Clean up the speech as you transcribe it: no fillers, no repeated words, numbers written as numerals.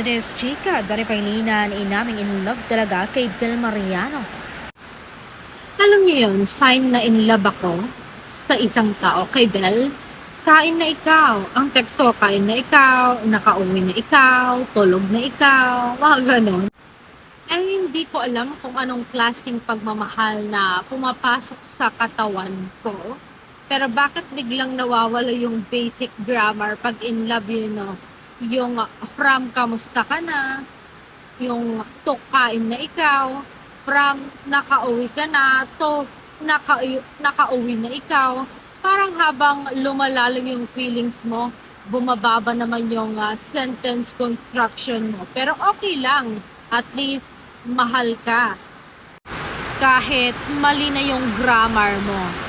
This chika, dari pailinan, inaming in love talaga kay Bill Mariano. Alam niyo yun, sign na in love ako sa isang tao kay Bel. Kain na ikaw. Ang text ko, kain na ikaw, nakauwi na ikaw, tulog na ikaw, mga ganon. Eh, hindi ko alam kung anong klaseng pagmamahal na pumapasok sa katawan ko. Pero bakit biglang nawawala yung basic grammar pag in love yun, no? Yung from kamusta ka na, yung to kain na ikaw, from nakauwi ka na, to nakauwi na ikaw. Parang habang lumalalim yung feelings mo, bumababa naman yung sentence construction mo. Pero okay lang, at least mahal ka. Kahit mali na yung grammar mo.